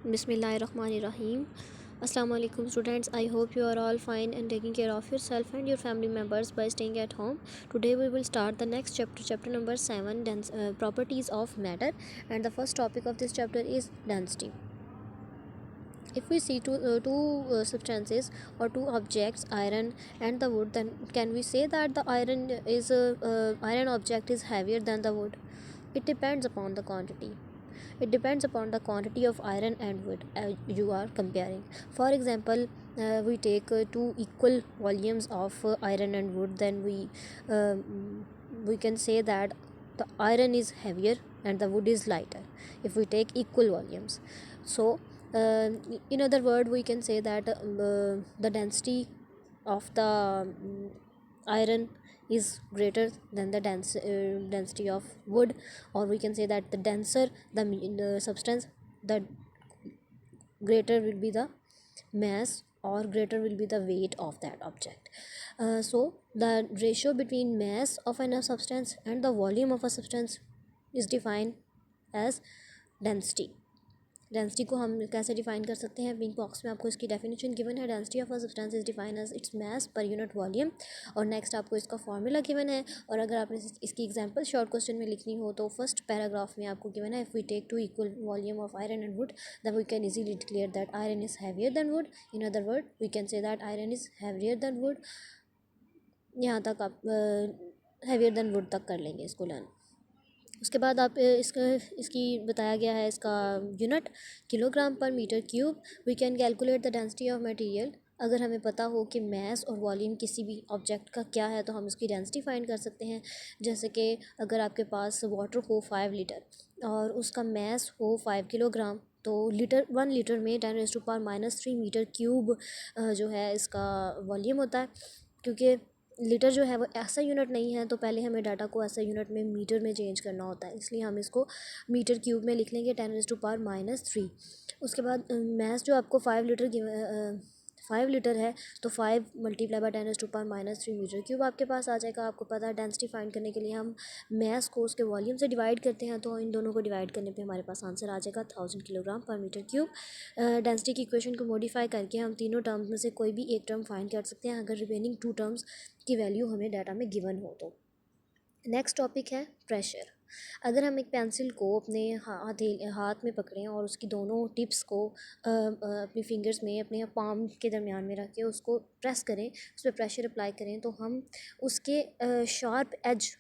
Bismillahirrahmanirrahim. Assalamu alaikum students. I hope you are all fine and taking care of yourself and your family members by staying at home. Today we will start the next chapter, chapter number 7, properties of matter, and the first topic of this chapter is density. If we see two substances or two objects, iron and the wood, then can we say that the iron object is heavier than the wood? It depends upon the quantity. It depends upon the quantity of iron and wood you are comparing. For example, we take two equal volumes of iron and wood, then we can say that the iron is heavier and the wood is lighter if we take equal volumes. So uh, in other word, we can say that the density of the iron is greater than the density of wood, or we can say that the denser the substance, the greater will be the mass or greater will be the weight of that object. So the ratio between mass of a substance and the volume of a substance is defined as density. Density को हम कैसे define कर सकते हैं? Pink box में आपको इसकी definition given है. Density of a substance is define as its mass per unit volume. और नेक्स्ट आपको इसका फॉर्मूला गिवन है. और अगर आपने इसकी एग्जांपल शॉर्ट क्वेश्चन में लिखनी हो तो फर्स्ट पैराग्राफ में आपको गिवन है, if we take two equal volume of iron and wood then we can easily declare that iron is heavier than wood. In other word we can say that iron is heavier than wood. यहाँ तक आप heavier than would तक कर लेंगे इसको learn. उसके बाद आप इसकी बताया गया है इसका unit kilogram per metre cube. We can calculate the density of material. अगर हमें पता हो कि मास और वॉल्यूम किसी भी ऑब्जेक्ट का क्या है तो हम उसकी डेंसिटी फाइंड कर सकते हैं. जैसे कि अगर आपके पास वाटर हो 5 लीटर और उसका मास हो 5 किलोग्राम, तो 1 लीटर में 10⁻³ मीटर क्यूब जो है इसका वॉल्यूम होता है. क्योंकि लीटर जो है वो ऐसा यूनिट नहीं है, तो पहले हमें डाटा को ऐसा यूनिट में मीटर में चेंज करना होता है, इसलिए हम इसको मीटर क्यूब में लिख लेंगे 10⁻³ उसके बाद मैथ जो आपको 5 लीटर है तो 5 × 10⁻³ मीटर क्यूब आपके पास आ जाएगा. आपको पता है डेंसिटी फाइंड करने के लिए हम मैस को उसके वॉल्यूम से डिवाइड करते हैं, तो इन दोनों को डिवाइड करने पे हमारे पास आंसर आ जाएगा 1000 kilogram per metre cube. Density की इक्वेशन को मॉडिफाई करके हम तीनों टर्म्स में से कोई भी एक टर्म फाइंड कर सकते हैं अगर रिमेनिंग 2 टर्म्स की वैल्यू हमें डाटा में गिवन हो तो. नेक्स्ट टॉपिक है प्रेशर. अगर हम एक पेंसिल को अपने हाथ में पकड़ें और उसकी दोनों टिप्स को अपनी फिंगर्स में अपने पाम के दरमियान में रख के उसको प्रेस करें, उस पर प्रेशर अप्लाई करें, तो हम उसके शार्प एज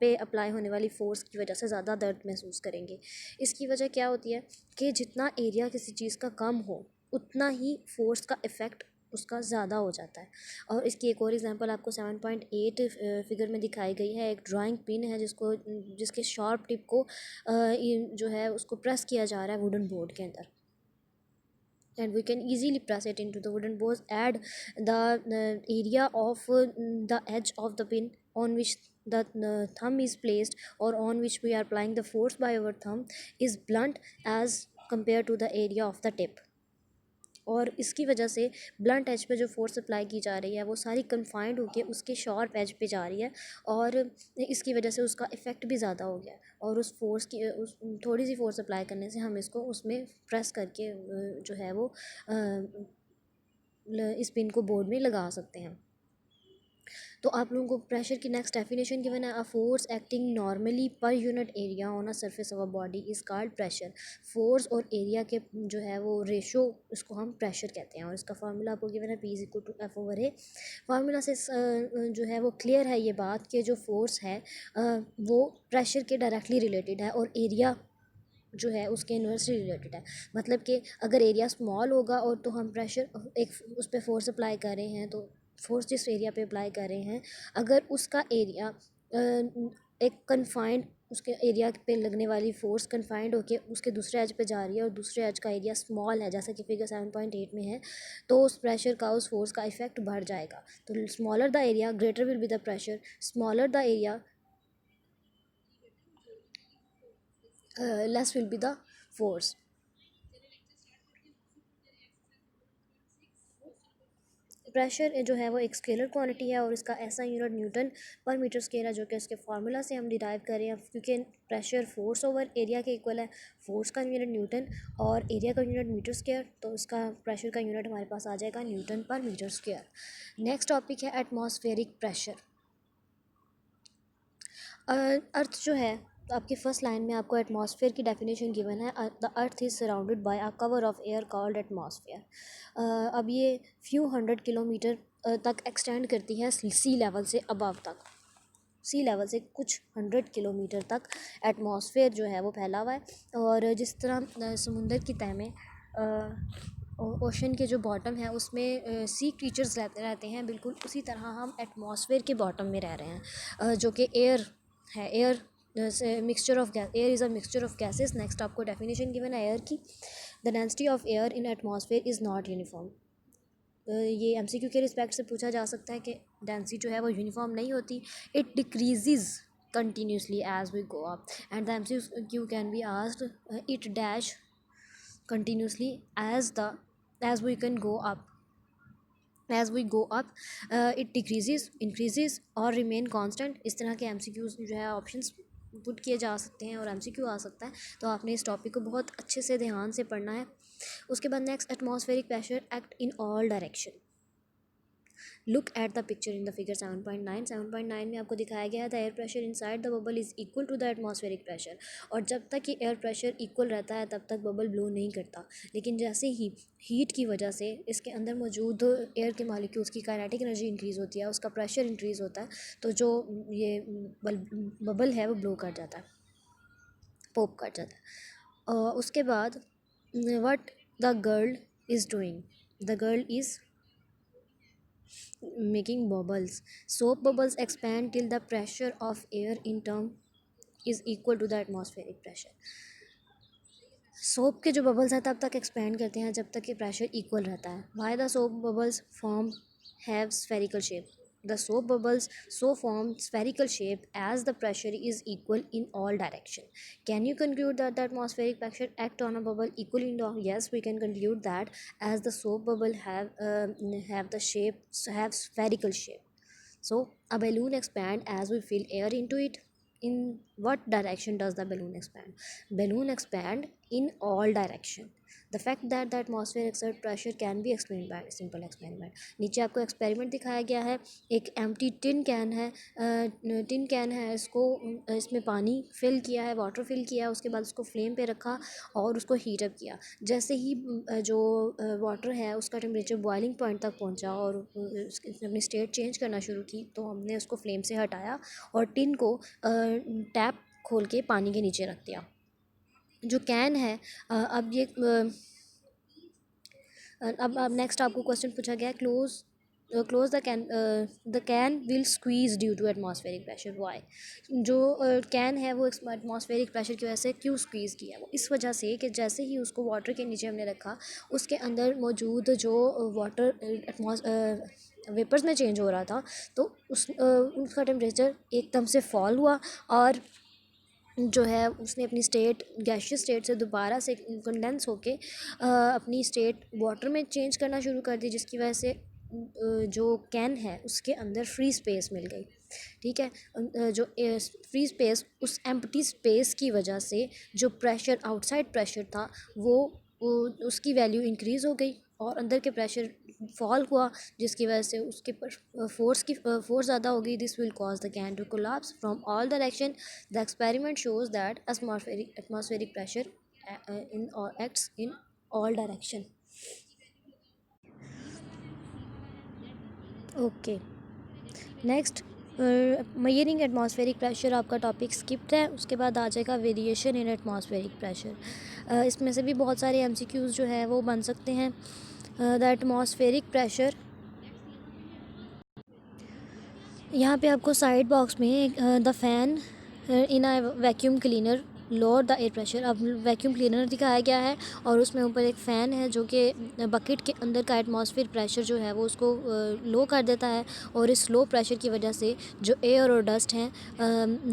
पे अप्लाई होने वाली फ़ोर्स की वजह से ज़्यादा दर्द महसूस करेंगे. इसकी वजह क्या होती है कि जितना एरिया किसी चीज़ का कम हो उतना ही फ़ोर्स का इफ़ेक्ट उसका ज़्यादा हो जाता है. और इसकी एक और एग्जांपल आपको 7.8 फिगर में दिखाई गई है. एक ड्राइंग पिन है जिसके शार्प टिप को जो है उसको प्रेस किया जा रहा है वुडन बोर्ड के अंदर, and we can easily press it into the wooden board. Add the area of the edge of the pin on which the thumb is placed, or on which we are applying the force by our thumb, is blunt as compared to the area of the tip. और इसकी वजह से blunt as पे जो force apply की जा रही है वो सारी कन्फाइंड होकर उसके शार्प एज पे जा रही है, और इसकी वजह से उसका इफ़ेक्ट भी ज़्यादा हो गया. और उस फोर्स की थोड़ी सी फोर्स अप्लाई करने से हम इसको उसमें प्रेस करके जो है वो इस पिन को बोर्ड में लगा सकते हैं. तो आप लोगों को प्रेशर की नेक्स्ट डेफिनेशन गिवन है, a force acting normally per unit area on a surface of a body is called pressure. Force और एरिया के जो है वो रेशो, इसको हम प्रेशर कहते हैं. और इसका फार्मूला आपको गिवन है P=F/A. फार्मूला से जो है वो क्लियर है ये बात कि जो फोर्स है वो प्रेशर के डायरेक्टली रिलेटेड है और एरिया जो है उसके इन्वर्सली रिलेटेड है. मतलब कि अगर एरिया स्मॉल होगा और तो हम प्रेशर एक उस पर फोर्स अप्लाई कर रहे हैं, तो फोर्स जिस एरिया पे अप्लाई कर रहे हैं अगर उसका एरिया एक कन्फाइंड, उसके एरिया पे लगने वाली फोर्स कन्फाइंड होके उसके दूसरे एज पे जा रही है और दूसरे एज का एरिया स्मॉल है जैसा कि फिगर 7.8 में है, तो उस प्रेशर का उस फोर्स का इफेक्ट बढ़ जाएगा. तो smaller the area greater will be the pressure, smaller the area less will be the force. Pressure जो है वो एक स्केलर क्वांटिटी है और इसका ऐसा यूनिट न्यूटन पर मीटर स्क्वायर है, जो कि इसके फार्मूला से हम डिराइव कर रहे हैं, क्योंकि प्रेशर फोर्स ओवर एरिया के इक्वल है। फोर्स का यूनिट न्यूटन और एरिया का यूनिट मीटर स्क्वायर, तो इसका प्रेशर का यूनिट हमारे पास आ जाएगा न्यूटन पर मीटर स्क्वायर। नेक्स्ट टॉपिक है एटमॉस्फेरिक प्रेशर। अर्थ जो है, तो आपकी फर्स्ट लाइन में आपको एटमॉस्फेयर की डेफिनेशन गिवन है, the earth is surrounded by a cover of air called atmosphere. अब ये फ्यू 100 किलोमीटर तक एक्सटेंड करती है सी लेवल से अबव तक। सी लेवल से कुछ 100 किलोमीटर तक एटमॉस्फेयर जो है वो फैला हुआ है। और जिस तरह समुंदर की तह में ओशन के जो बॉटम है उसमें सी क्रीचर्स रहते हैं, बिल्कुल उसी तरह हम एटमॉस्फेयर के बॉटम में रह रहे हैं, जो कि एयर है। Air mixture of gas, air is a mixture of gases. Next आपको डेफिनेशन गिवन है एयर की, the density of air in atmosphere is not uniform. ये एमसीक्यू के रिस्पेक्ट से पूछा जा सकता है कि डेंसिटी जो है वो यूनिफॉर्म नहीं होती, it decreases continuously as we go up, and the MCQ can be asked, it dash continuously as we can go up, it decreases, increases और remain constant। इस तरह के MCQs जो है ऑप्शंस पुट किए जा सकते हैं और MCQ आ सकता है, तो आपने इस टॉपिक को बहुत अच्छे से ध्यान से पढ़ना है। उसके बाद next, atmospheric pressure act in all direction. Look at the picture in the figure 7.9। 7.9 में आपको दिखाया गया है the air pressure inside the bubble is equal to the atmospheric pressure. और जब तक कि एयर प्रेशर इक्वल रहता है तब तक बबल ब्लो नहीं करता, लेकिन जैसे ही हीट की वजह से इसके अंदर मौजूद एयर के मॉलिक्यूल्स की काइनेटिक एनर्जी इंक्रीज़ होती है, उसका प्रेशर इंक्रीज़ होता है, तो जो ये बबल है वो ब्लो कर जाता है, पॉप कर जाता है। उसके बाद what the girl is doing, the girl is making bubbles. Soap bubbles expand till the pressure of air in turn is equal to the atmospheric pressure. Soap के जो बबल्स हैं तब तक एक्सपेंड करते हैं जब तक कि प्रेशर इक्वल रहता है। Why the soap bubbles form have spherical shape, the soap bubbles so form spherical shape as the pressure is equal in all direction. Can you conclude that the atmospheric pressure act on a bubble equally in all? Yes, we can conclude that, as the soap bubble have the shape, have spherical shape. So a balloon expand as we fill air into it. In what direction does the balloon expand? Balloon expand in all direction. The fact that the atmosphere exert pressure can be explained by simple experiment. नीचे आपको experiment दिखाया गया है, एक empty tin can है, इसमें पानी fill किया है, वाटर फिल किया है, उसके बाद उसको फ्लेम पे रखा और उसको हीट अप किया। जैसे ही जो वाटर है उसका टेम्परेचर बॉइलिंग पॉइंट तक पहुंचा और उसने अपनी स्टेट चेंज करना शुरू की, तो हमने उसको फ्लेम से हटाया और टिन को टैप खोल के पानी के नीचे रख दिया। जो कैन है, अब ये अब नेक्स्ट आपको क्वेश्चन पूछा गया, close the can will squeeze due to atmospheric pressure. Why, जो कैन है वो एटमॉस्फेरिक प्रेशर की वजह से क्यों स्क्वीज़ किया? वो इस वजह से कि जैसे ही उसको वाटर के नीचे हमने रखा, उसके अंदर मौजूद जो वाटर वेपर्स में चेंज हो रहा था, तो उसका टेम्परेचर एकदम से फॉल हुआ और जो है उसने अपनी स्टेट गैशियस स्टेट से दोबारा से कंडेंस होके अपनी स्टेट वाटर में चेंज करना शुरू कर दी, जिसकी वजह से जो कैन है उसके अंदर फ्री स्पेस मिल गई। ठीक है, जो फ्री स्पेस, उस एम्प्टी स्पेस की वजह से जो प्रेशर, आउटसाइड प्रेशर था, वो उसकी वैल्यू इंक्रीज़ हो गई और अंदर के प्रेशर फॉल हुआ, जिसकी वजह से उसके पर फोर्स ज़्यादा हो गई। This will cause the can to collapse from all direction. The experiment shows that atmospheric pressure acts in all direction. Okay, next measuring atmospheric pressure आपका टॉपिक स्किप्ड है। उसके बाद आ जाएगा वेरिएशन इन एटमॉस्फेरिक प्रेशर। इसमें से भी बहुत सारे एमसीक्यूज़ जो है वो बन सकते हैं। द एटमॉस्फेरिक प्रेशर, यहाँ पे आपको साइड बॉक्स में the fan in a vacuum cleaner lower the air pressure, अब वैक्यूम क्लीनर दिखाया गया है और उसमें ऊपर एक फ़ैन है जो कि बकेट के अंदर का एटमॉस्फेयर प्रेशर जो है वो उसको लो कर देता है, और इस लो प्रेशर की वजह से जो एयर और डस्ट हैं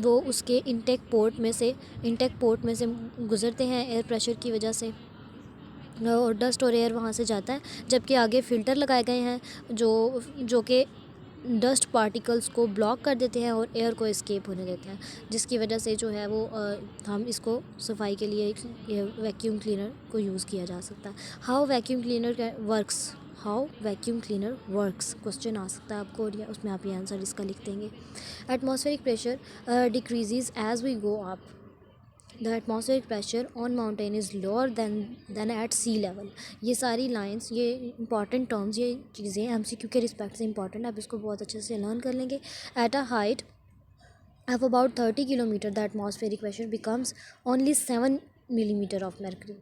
वो उसके इंटेक पोर्ट में से गुज़रते हैं एयर प्रेशर की वजह से। और डस्ट और एयर वहाँ से जाता है, जबकि आगे फ़िल्टर लगाए गए हैं जो कि डस्ट पार्टिकल्स को ब्लॉक कर देते हैं और एयर को एस्केप होने देते हैं, जिसकी वजह से जो है वो हम इसको सफाई के लिए वैक्यूम क्लीनर को यूज़ किया जा सकता है। How vacuum cleaner works question आ सकता है आपको, और या उसमें आप ये आंसर इसका लिख देंगे। Atmospheric pressure decreases as we go up. The atmospheric pressure on mountain is lower than at sea level. ये सारी लाइंस, ये इंपॉर्टेंट टर्म्स, ये चीज़ें एमसीक्यू के रिस्पेक्ट से इंपॉर्टेंट, आप इसको बहुत अच्छे से लर्न कर लेंगे। At a height of about 30 kilometer, the atmospheric pressure becomes only 7 millimeter of mercury.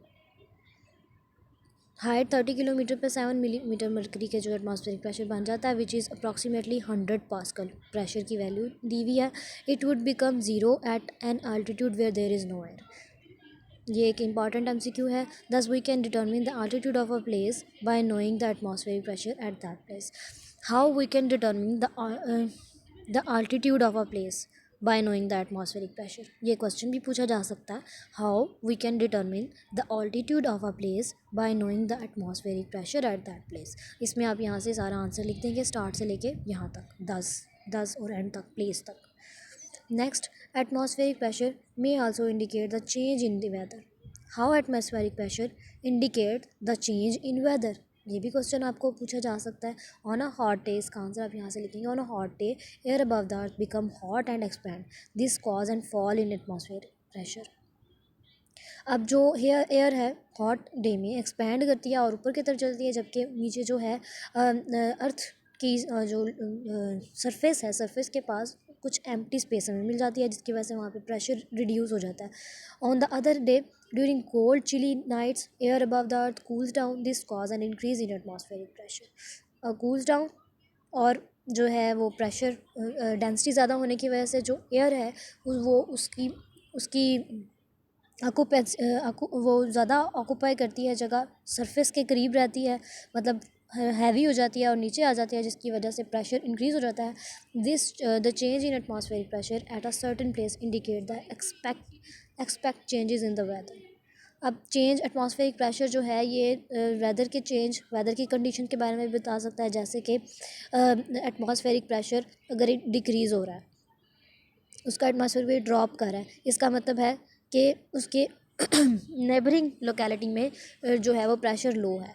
Height 30 kilometre पर 7 मिलीमीटर मरकरी के जो एटमॉस्फेरिक प्रेशर बन जाता है, which is approximately 100 pascal pressure की वैल्यू दी हुई है। It would become zero at an altitude where there is no air. ये एक इंपॉर्टेंट एमसीक्यू है। Thus we can determine the altitude of a place by knowing the atmospheric pressure at that place. How we can determine the altitude of a place by knowing the atmospheric pressure. ये question भी पूछा जा सकता है। How we can determine the altitude of a place by knowing the atmospheric pressure at that place. इसमें आप यहाँ से सारा आंसर लिख देंगे, स्टार्ट से लेके यहाँ तक, दस और एंड तक, प्लेस तक। Next, atmospheric pressure may also indicate the change in the weather. How atmospheric pressure indicate the change in weather? ये भी क्वेश्चन आपको पूछा जा सकता है। ऑन अ हॉट डे, इसका आंसर आप यहाँ से लिखेंगे। On a hot day, air above the earth become hot and expand, this cause and fall in atmospheric pressure. अब जो एयर है हॉट डे में एक्सपैंड करती है और ऊपर की तरफ चलती है, जबकि नीचे जो है अर्थ की जो सरफेस के पास कुछ एम्प्टी स्पेस हमें मिल जाती है, जिसकी वजह से वहाँ पे प्रेशर रिड्यूस हो जाता है। On the other day, during cold chilly nights, air above the earth cools down, this cause an increase in atmospheric pressure. Cools down, और जो है वो प्रेशर डेंसिटी ज़्यादा होने की वजह से जो एयर है वो उसकी वो ज़्यादा ऑक्यूपाई करती है जगह, सरफेस के करीब रहती है, मतलब हैवी हो जाती है और नीचे आ जाती है, जिसकी वजह से प्रेशर इंक्रीज़ हो जाता है। This the change in atmospheric pressure at a certain place indicate the expect changes in the weather. अब चेंज एटमॉस्फेरिक प्रेशर जो है ये वेदर की कंडीशन के बारे में भी बता सकता है, जैसे कि एटमॉस्फेरिक प्रेशर अगर डिक्रीज़ हो रहा है, उसका एटमॉस्फेयर भी ड्रॉप कर रहा है, इसका मतलब है कि उसके नेबरिंग लोकेलिटी में जो है वो प्रेशर लो है,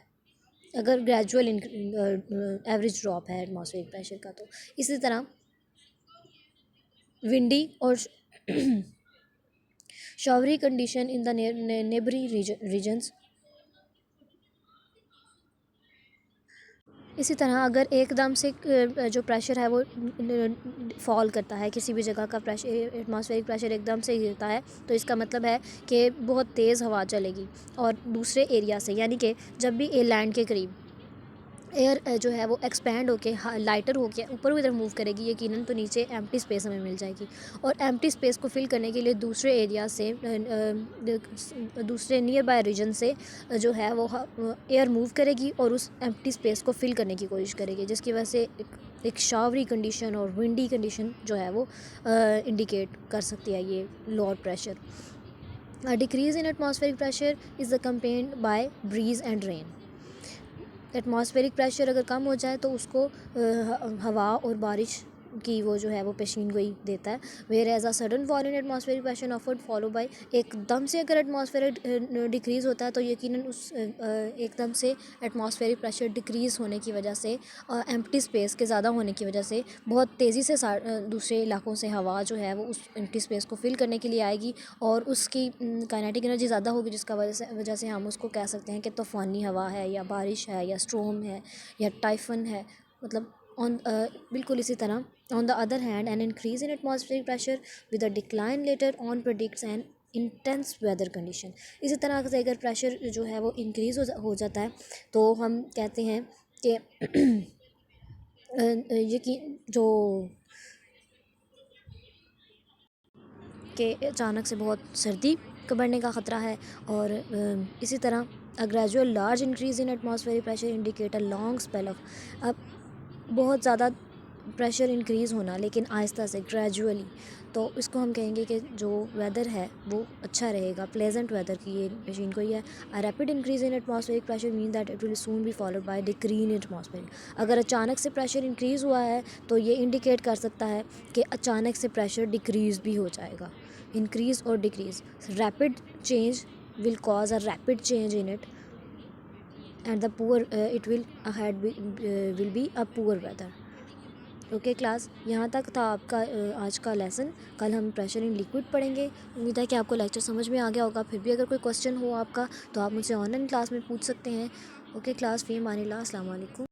अगर ग्रेजुअल एवरेज ड्रॉप है एटमॉस्फेरिक प्रेशर का। तो इसी तरह विंडी और showery condition in the neighbouring regions. इसी तरह अगर एकदम से जो प्रेशर है वो फॉल करता है, किसी भी जगह का प्रेशर, एटमॉस्फेरिक प्रेशर एकदम से गिरता है, तो इसका मतलब है कि बहुत तेज़ हवा चलेगी और दूसरे एरिया से, यानी कि जब भी लैंड के करीब एयर जो है वो एक्सपैंड होके लाइटर होके ऊपर की तरफ मूव करेगी, यकीनन तो नीचे एम्प्टी स्पेस हमें मिल जाएगी, और एम्प्टी स्पेस को फिल करने के लिए दूसरे एरिया से दूसरे नियर बाय रीजन से जो है वो एयर मूव करेगी और उस एम्प्टी स्पेस को फिल करने की कोशिश करेगी, जिसकी वजह से एक शावरी कंडीशन और विंडी कंडीशन जो है वो इंडिकेट कर सकती है ये lower pressure. Decrease in atmospheric pressure is accompanied by breeze and rain. Atmospheric pressure अगर कम हो जाए तो उसको हवा और बारिश की वो जो है वो पेशीन गोई देता है। Whereas a sudden fall in atmospheric pressure ऑफर्ड फॉलो बाय, एकदम से अगर एटमॉस्फेरिक डिक्रीज़ होता है तो यकीनन उस एकदम से एटमॉस्फेरिक प्रेशर डिक्रीज़ होने की वजह से, एम्प्टी स्पेस के ज़्यादा होने की वजह से बहुत तेज़ी से दूसरे इलाकों से हवा जो है वो उस एम्प्टी स्पेस को फिल करने के लिए आएगी और उसकी काइनेटिक एनर्जी ज़्यादा होगी, जिसका वजह से हम उसको कह सकते हैं कि तूफ़ानी हवा है या बारिश है या स्ट्रॉम है या टाइफन है। मतलब बिल्कुल इसी तरह on the other hand an increase in atmospheric pressure with a decline later on predicts an intense weather condition. इसी तरह से अगर प्रेशर जो है वो इंक्रीज़ हो जाता है तो हम कहते हैं कि जो कि अचानक से बहुत सर्दी का बढ़ने का ख़तरा है, और इसी तरह a gradual large increase in atmospheric pressure indicate a long spell of. अब बहुत ज़्यादा प्रेशर इंक्रीज़ होना, लेकिन आहिस्ता से, ग्रेजुअली, तो इसको हम कहेंगे कि जो वेदर है वो अच्छा रहेगा, प्लेजेंट वेदर की ये मशीन को ही है। A rapid increase in atmospheric pressure mean that it will soon be followed by decrease in atmosphere. अगर अचानक से प्रेशर इंक्रीज़ हुआ है तो ये इंडिकेट कर सकता है कि अचानक से प्रेशर डिक्रीज़ भी हो जाएगा, इंक्रीज़ और decrease. Rapid change will cause a rapid change in it, and the poor it will ahead will be a poor weather. Okay class, यहाँ तक था आपका आज का लेसन। कल हम प्रेशर इन लिक्विड पढ़ेंगे। उम्मीद है कि आपको लेक्चर समझ में आ गया होगा। फिर भी अगर कोई क्वेश्चन हो आपका तो आप मुझसे ऑनलाइन क्लास में पूछ सकते हैं। ओके क्लास, फ़ी अमानिल्लाह, अस्सलाम वालेकुम।